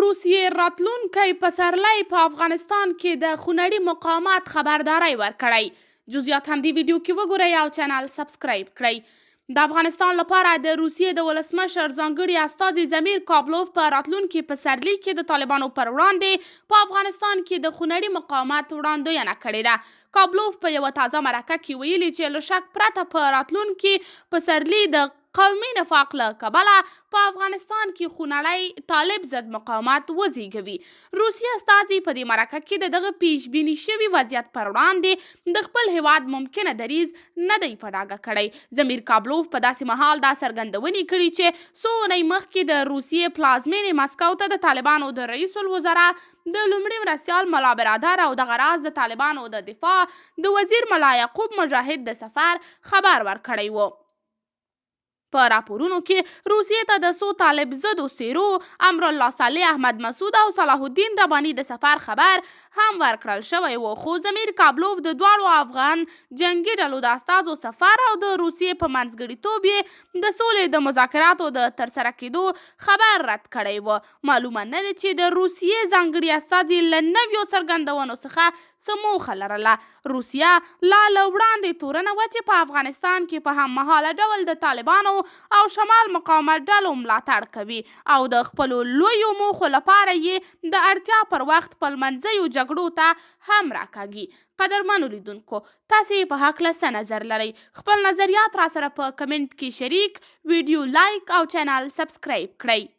روسیې راتلونکی پسرلی په افغانستان کې د خونړي مقاومت خبرداری ورکړی. جزئیات هم دې ویډیو کې وګورئ او چینل سبسکرایب کړئ. د افغانستان لپاره د روسیې د ولسمشر ځانګړي استازي ضمیر کابلوف په راتلونکي پسرلي کې د طالبانو پر وړاندې په افغانستان کې د خونړي مقاومت وړاندوینه کړې ده. کابلوف په یوه تازه مرکه کې ویلي چې له شک پرته په راتلونکي پسرلي د قومي نفاق له کبله په افغانستان کې خونړی طالب ضد مقاومت وزېږوي. روسیې استازي په دې مرکه کې د دغه پیشبیني شوي وضعیت پر وړاندې د خپل هیواد ممکنه دریځ نه دی په ډاګه کړی. ضمیر کابلوف په داسې مهال دا څرګندونې کړي چې څو اونۍ مخکې د روسیې پلازمینې مسکو ته د طالبانو د رئیس الوزرا د لومړي مرستیال ملا برادر او دغه راز د طالبانو د دفاع د وزیر ملا یعقوب مجاهد د سفر خبر ورکړی و. په راپورونو کې روسیې ته د څو طالب ضدو څیرو امرالله صالح، احمد مسعود او صلاح الدین رباني د سفر خبر هم ورکړل شوی و، خو ضمیر کابلوف د دواړو افغان جنگي ډلو د استازو سفر او د روسیې په منځګړیتوب یې د سولې د مذاکراتو د ترسره کېدو خبر رد کړی و. معلومه نه ده چې د روسیې ځانګړي استازي له نویو څرګندونو څخه څه موخه لرله. روسیه لا له وړاندې تورنه وه چې په افغانستان کې په هممهاله ډول د طالبانو او شمال مقاومت ډلو ملاتړ کوي او د خپلو لویو موخو لپاره یې د اړتیا پر وخت خپلمنځیو جګړو ته هم راکاږي. قدرمنو لیدونکو، تاسې په هکله څه نظر لرئ؟ خپل نظریات راسره په کمنټ کې شریک، ویډیو لایک او چینل سبسکرایب کړئ.